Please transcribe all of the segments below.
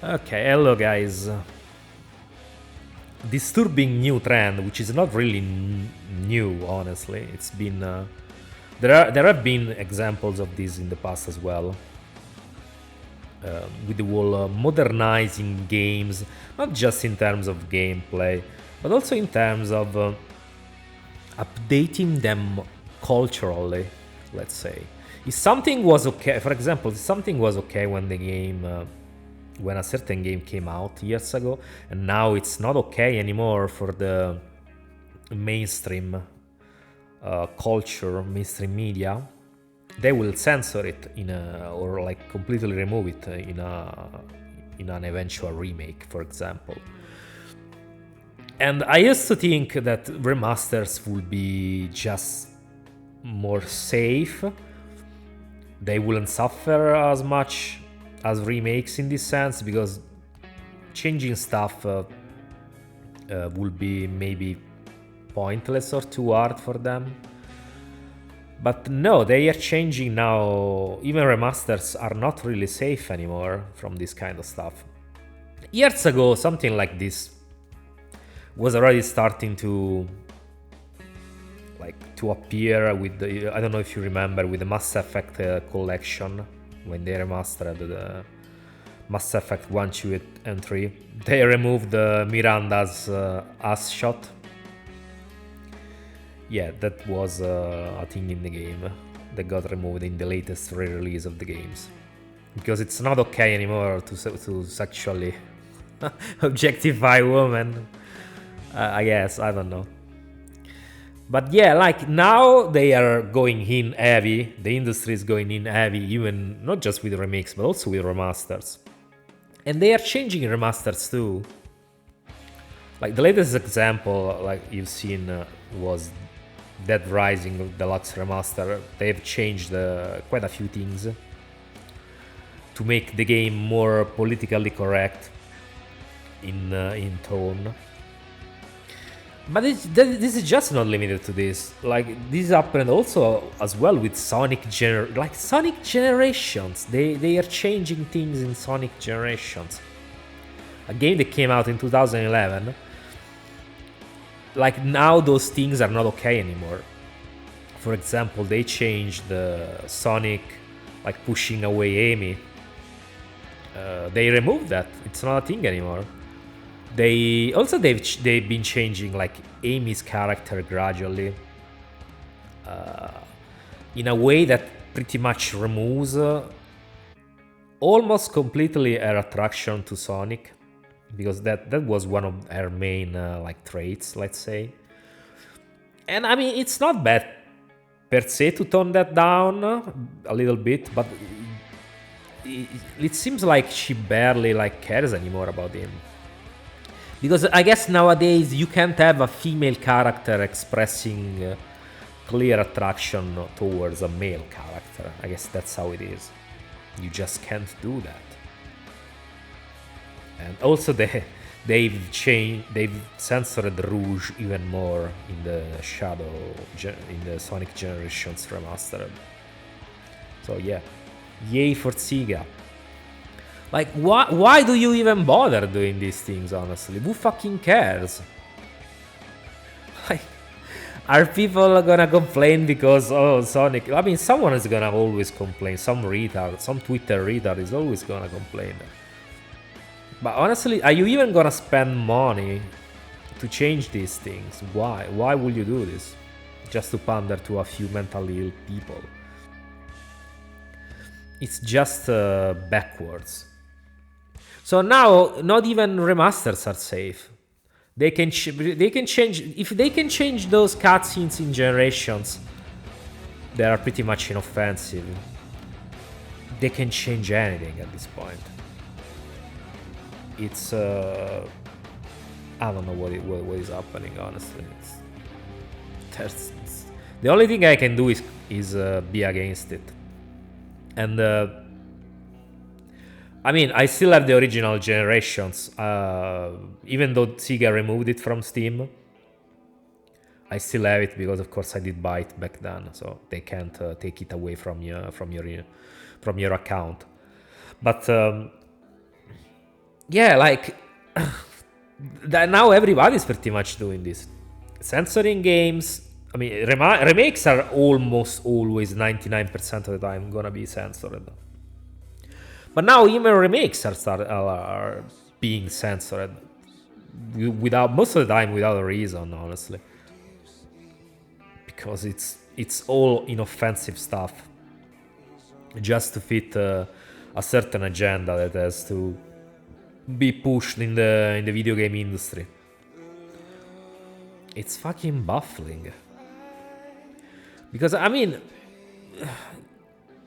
Okay, hello guys. Disturbing new trend, which is not really new, honestly. It's been there have been examples of this in the past as well, with the whole modernizing games, not just in terms of gameplay, but also in terms of updating them culturally. Let's say, if something was okay, for example, if something was okay when the game. When a certain game came out years ago, and now it's not okay anymore for the mainstream culture, mainstream media, they will censor it or like completely remove it in an eventual remake, for example. And I used to think that remasters would be just more safe. They wouldn't suffer as much as remakes in this sense, because changing stuff will be maybe pointless or too hard for them. But no, they are changing now. Even remasters are not really safe anymore from this kind of stuff. Years ago, something like this was already starting to appear with the, I don't know if you remember, with the Mass Effect collection, when they remastered the Mass Effect 1, 2, and 3. They removed Miranda's ass shot. Yeah, that was a thing in the game that got removed in the latest re-release of the games. Because it's not okay anymore to sexually objectify women. I guess, I don't know. But yeah, like now they are going in heavy. The industry is going in heavy, even not just with remakes, but also with remasters. And they are changing remasters too. Like the latest example, like you've seen, was Dead Rising Deluxe Remaster. They've changed quite a few things to make the game more politically correct in tone. But this is just not limited to this. Like this happened also as well with Sonic Generations. They are changing things in Sonic Generations. A game that came out in 2011. Like now those things are not okay anymore. For example, they changed the Sonic like pushing away Amy. They removed that. It's not a thing anymore. They've been changing like Amy's character gradually, in a way that pretty much removes almost completely her attraction to Sonic, because that was one of her main like traits, let's say. And I mean, it's not bad per se to tone that down a little bit, but it seems like she barely like cares anymore about him. Because I guess nowadays you can't have a female character expressing clear attraction towards a male character. I guess that's how it is. You just can't do that. And also they've censored Rouge even more in the in the Sonic Generations Remastered. So yeah, yay for Sega. Like, why do you even bother doing these things, honestly? Who fucking cares? Like, are people gonna complain because, oh, Sonic... I mean, someone is gonna always complain. Some retard, some Twitter retard is always gonna complain. But honestly, are you even gonna spend money to change these things? Why? Why would you do this? Just to pander to a few mentally ill people. It's just backwards. So now, not even remasters are safe. They can change, if they can change those cutscenes in Generations, they are pretty much inoffensive. They can change anything at this point. It's I don't know what is happening, honestly. The only thing I can do is be against it. And I mean, I still have the original Generations, even though Sega removed it from Steam. I still have it because, of course, I did buy it back then, so they can't take it away from your account. But yeah, like that now everybody's pretty much doing this, censoring games. I mean, remakes are almost always 99% of the time gonna be censored. But now even remakes are being censored without, most of the time, without a reason, honestly, because it's all inoffensive stuff just to fit a certain agenda that has to be pushed in the video game industry. It's fucking baffling. Because I mean,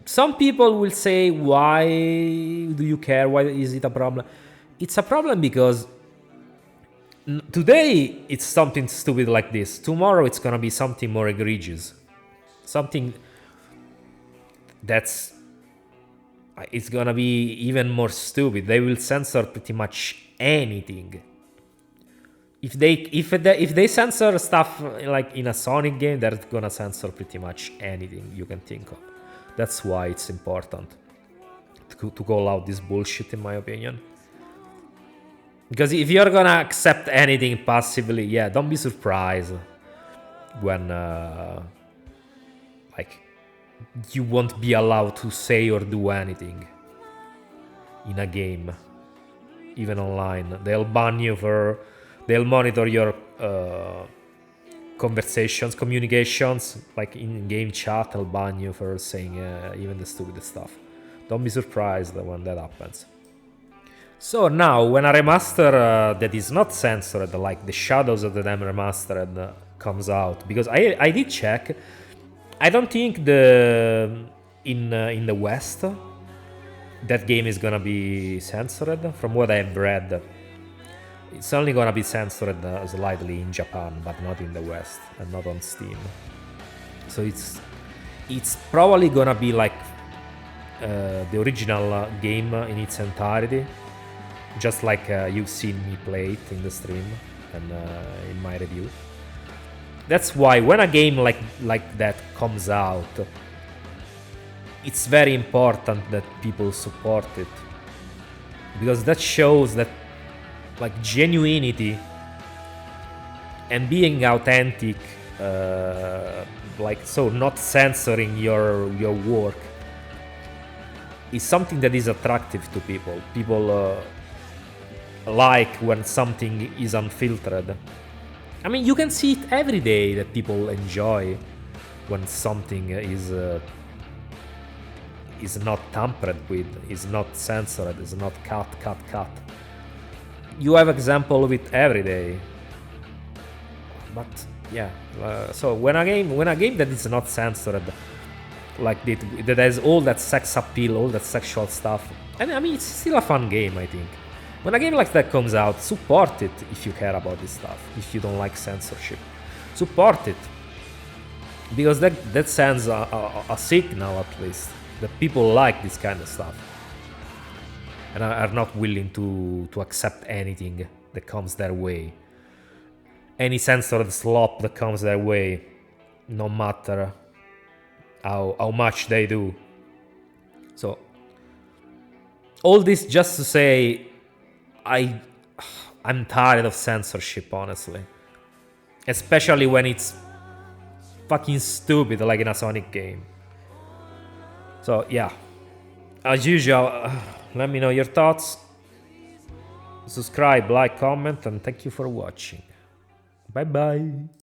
some people will say, why do you care? Why is it a problem? It's a problem because today it's something stupid like this. Tomorrow it's gonna be something more egregious. Something that's it's gonna be even more stupid. They will censor pretty much anything. If they censor stuff like in a Sonic game, they're gonna censor pretty much anything you can think of. That's why it's important to call out this bullshit, in my opinion. Because if you're gonna accept anything passively, yeah, don't be surprised when like you won't be allowed to say or do anything in a game, even online. They'll ban you for, they'll monitor your conversations, communications, like in game chat. They'll ban you for saying even the stupidest stuff. Don't be surprised when that happens. So now, when a remaster that is not censored, like the Shadows of the Dam Remastered, comes out, because I did check, I don't think in the West that game is gonna be censored. From what I've read, it's only gonna be censored slightly in Japan, but not in the West and not on Steam. So it's probably gonna be like the original game in its entirety, just like you've seen me play it in the stream and in my review. That's why when a game like that comes out, it's very important that people support it, because that shows that like genuinity and being authentic, like, so not censoring your work, is something that is attractive to people. People like when something is unfiltered. I mean, you can see it every day that people enjoy when something is not tampered with, is not censored, is not cut. You have example of it every day. But yeah, so when a game that is not censored, like that has all that sex appeal, all that sexual stuff, and I mean, it's still a fun game, I think. When a game like that comes out, support it if you care about this stuff. If you don't like censorship, support it, because that sends a signal, at least, that people like this kind of stuff and are not willing to accept anything that comes their way, any censored slop that comes their way, no matter how much they do. So all this just to say, I'm tired of censorship, honestly. Especially when it's fucking stupid, like in a Sonic game. So yeah, as usual, let me know your thoughts. Subscribe, like, comment, and thank you for watching. Bye bye.